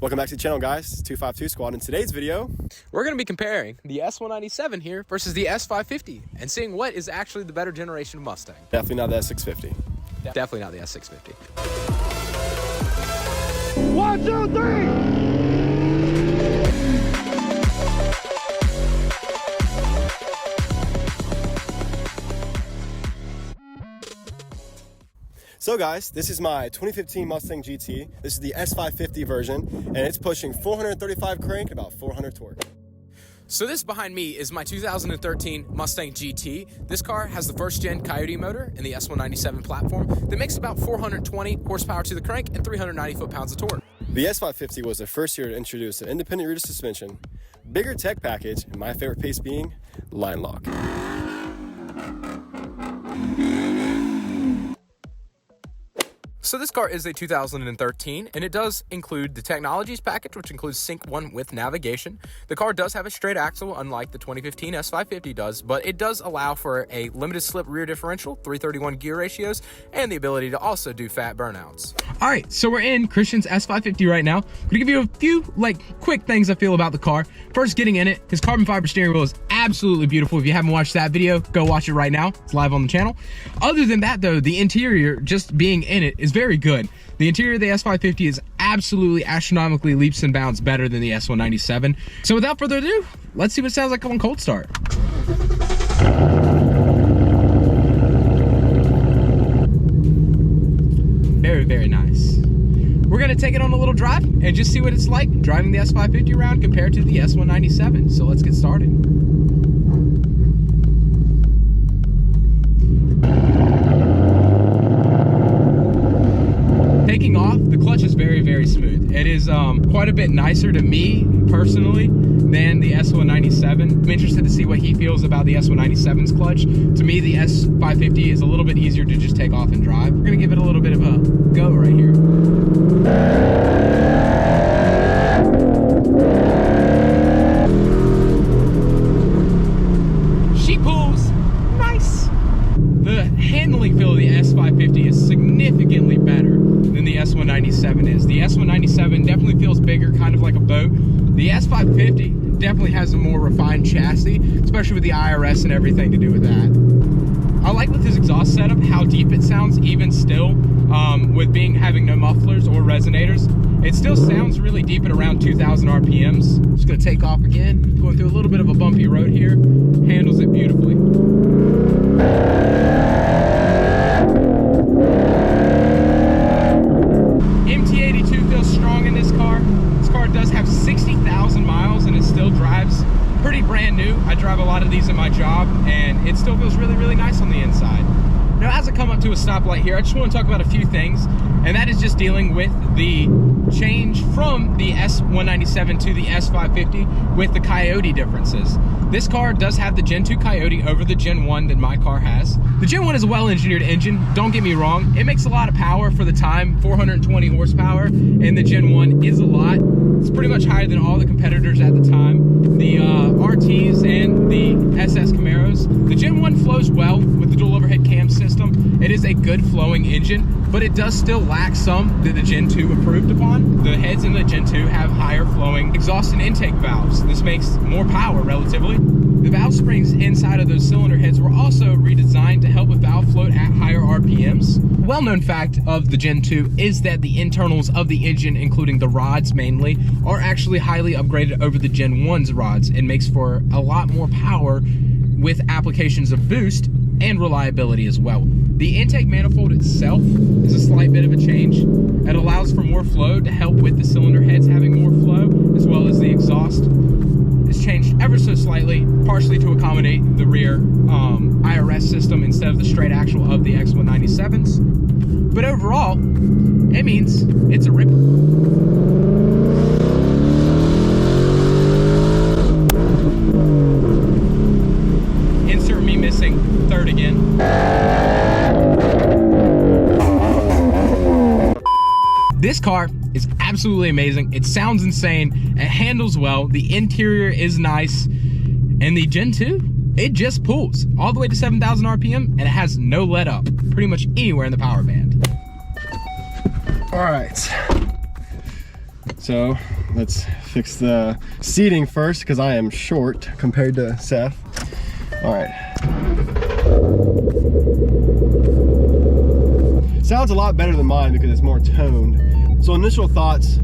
Welcome back to the channel, guys. 252 Squad. In today's video, we're going to be comparing the S197 here versus the S550 and seeing what is actually the better generation of Mustang. definitely not the S650. Definitely not the S650. 1, 2, 3! So guys, this is my 2015 Mustang GT. This is the S550 version, and it's pushing 435 crank and about 400 torque. So this behind me is my 2013 Mustang GT. This car has the first gen Coyote motor in the S197 platform that makes about 420 horsepower to the crank and 390 foot-pounds of torque. The S550 was the first year to introduce an independent rear suspension, bigger tech package, and my favorite piece being line lock. So this car is a 2013, and it does include the technologies package, which includes Sync 1 with navigation. The car does have a straight axle, unlike the 2015 S550 does, but it does allow for a limited slip rear differential, 331 gear ratios, and the ability to also do fat burnouts. All right, so we're in Christian's S550 right now. I'm gonna give you a few quick things I feel about the car. First, getting in it, his carbon fiber steering wheel is absolutely beautiful. If you haven't watched that video, go watch it right now. It's live on the channel. Other than that though, the interior, just being in it, is very good. The interior of the S550 is absolutely astronomically leaps and bounds better than the S197. So without further ado, let's see what it sounds like on cold start. Very, very nice. We're gonna take it on a little drive and just see what it's like driving the S550 around compared to the S197. So let's get started. Taking off, the clutch is very, very smooth. It is quite a bit nicer to me personally than the S197. I'm interested to see what he feels about the S197's clutch. To me, the S550 is a little bit easier to just take off and drive. We're gonna give it a little bit of a go right here. She pulls nice. The handling feel of the S550 is significantly better than the S197 is. The S197 definitely feels bigger, kind of like a boat. The S550 definitely has a more refined chassis, especially with the IRS and everything to do with that. I like with his exhaust setup how deep it sounds even still, with having no mufflers or resonators. It still sounds really deep at around 2,000 RPMs. Just gonna take off again, going through a little bit of a bumpy road here. Handles it beautifully. MT82 feels strong in this car. This car does have 60,000 miles and it still drives pretty brand new. I drive a lot of these in my job and it still feels really, really nice on the inside. Now, as I come up to a stoplight here, I just want to talk about a few things, and that is just dealing with the change from the S197 to the S550 with the Coyote differences. This car does have the Gen 2 Coyote over the Gen 1 that my car has. The Gen 1 is a well-engineered engine, don't get me wrong. It makes a lot of power for the time, 420 horsepower, and the Gen 1 is a lot. It's pretty much higher than all the competitors at the time. The RTs and the SS Camaros. The Gen 1 flows well with the dual overhead cam system. It is a good flowing engine, but it does still lack some that the Gen 2 improved upon. The heads in the Gen 2 have higher flowing exhaust and intake valves. This makes more power relatively. The valve springs inside of those cylinder heads were also redesigned to help with valve float at higher RPMs. Well-known fact of the Gen 2 is that the internals of the engine, including the rods mainly, are actually highly upgraded over the Gen 1's rods and makes for a lot more power with applications of boost and reliability as well. The intake manifold itself is a slight bit of a change. It allows for more flow to help with the cylinder heads having more flow, as well as the exhaust. It's changed ever so slightly, partially to accommodate the rear IRS system instead of the straight axle of the X197s. But overall, it means it's a ripper. Insert me missing third again. This car is absolutely amazing. It sounds insane. It handles well. The interior is nice. And the Gen 2, it just pulls all the way to 7,000 RPM and it has no let up pretty much anywhere in the power band. All right. So let's fix the seating first because I am short compared to Seth. All right. Sounds a lot better than mine because it's more toned. So initial thoughts,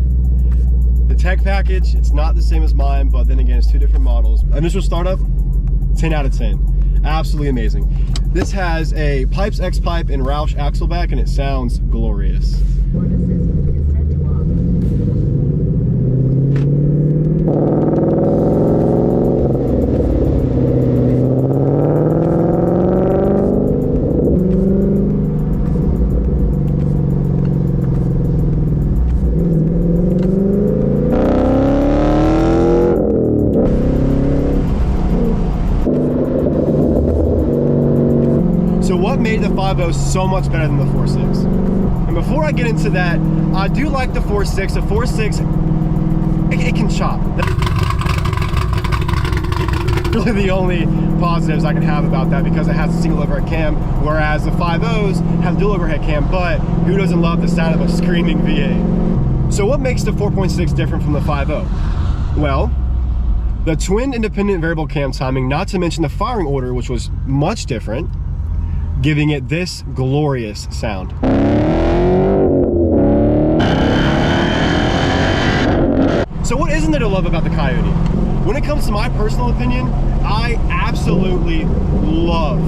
the tech package, it's not the same as mine, but then again, it's two different models. Initial startup, 10 out of 10. Absolutely amazing. This has a Pipes X pipe and Roush axle back, and it sounds glorious. So what made the 5.0 so much better than the 4.6? And before I get into that, I do like the 4.6. The 4.6, it can chop. That's really the only positives I can have about that because it has a single overhead cam, whereas the 5.0s have dual overhead cam, but who doesn't love the sound of a screaming V8? So what makes the 4.6 different from the 5.0? Well, the twin independent variable cam timing, not to mention the firing order, which was much different, giving it this glorious sound. So what isn't there to love about the Coyote? When it comes to my personal opinion, I absolutely love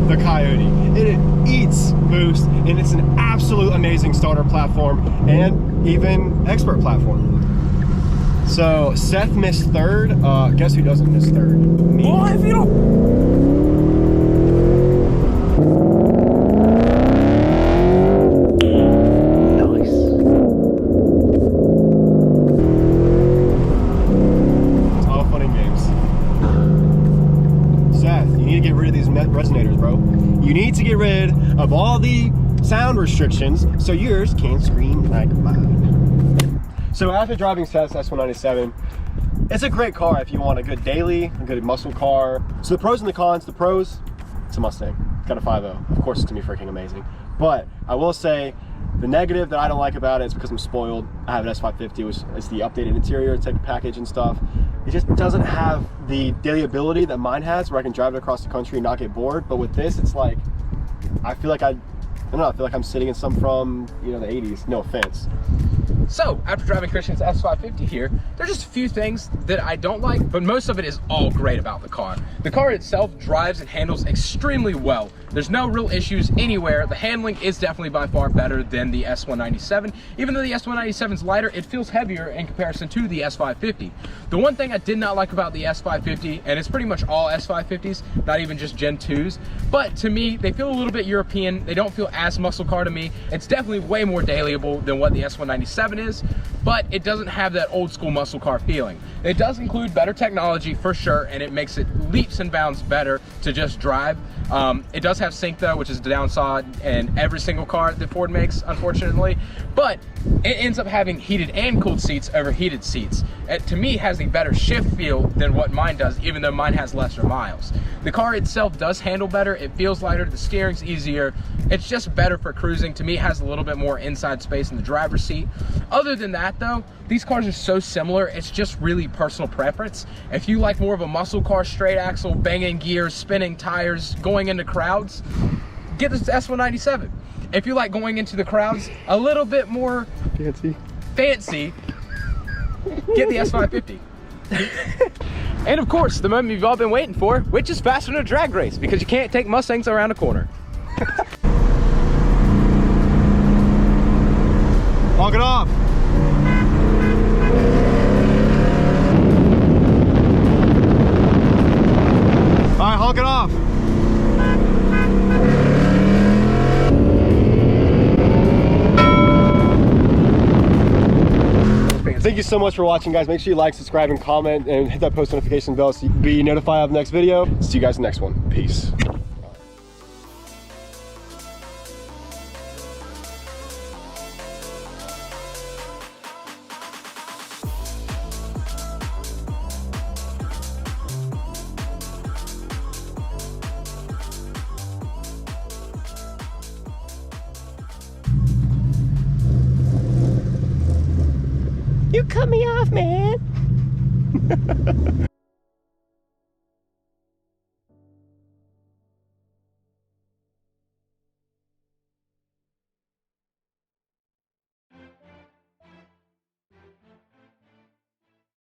the Coyote. It eats boost, and it's an absolute amazing starter platform and even expert platform. So Seth missed third. Guess who doesn't miss third? Me. Well, if you don't... Resonators, bro. You need to get rid of all the sound restrictions so yours can scream like mine. So after driving Seth's S197, it's a great car if you want a good daily, a good muscle car. So the pros and the cons. The pros, it's a Mustang. It's got a 5.0. Of course it's gonna be freaking amazing. But I will say the negative that I don't like about it is because I'm spoiled. I have an S550, which is the updated interior tech package and stuff. It just doesn't have the daily ability that mine has, where I can drive it across the country and not get bored. But with this, it's like, I feel like I don't know, I feel like I'm sitting in some from, you know, the 80s. No offense. So, after driving Christian's S550 here, there's just a few things that I don't like, but most of it is all great about the car. The car itself drives and handles extremely well. There's no real issues anywhere. The handling is definitely by far better than the S197. Even though the S197 is lighter, it feels heavier in comparison to the S550. The one thing I did not like about the S550, and it's pretty much all S550s, not even just Gen 2s, but to me, they feel a little bit European. They don't feel as muscle car to me. It's definitely way more dailyable than what the S197 is, but it doesn't have that old school muscle car feeling. It does include better technology for sure, and it makes it leaps and bounds better to just drive. It does have sync though, which is the downside in every single car that Ford makes, unfortunately, but it ends up having heated and cooled seats over heated seats. It, to me, has a better shift feel than what mine does, even though mine has lesser miles. The car itself does handle better. It feels lighter, the steering's easier. It's just better for cruising. To me, it has a little bit more inside space in the driver's seat. Other than that though, these cars are so similar, it's just really personal preference. If you like more of a muscle car, straight axle, banging gears, spinning tires, going into crowds, get this S197. If you like going into the crowds a little bit more fancy, get the S550. And of course, the moment you've all been waiting for, which is faster than a drag race, because you can't take Mustangs around a corner. Honk it off. All right, honk it off. Thank you so much for watching, guys. Make sure you like, subscribe, and comment, and hit that post notification bell so you can be notified of the next video. See you guys in the next one. Peace. You cut me off, man.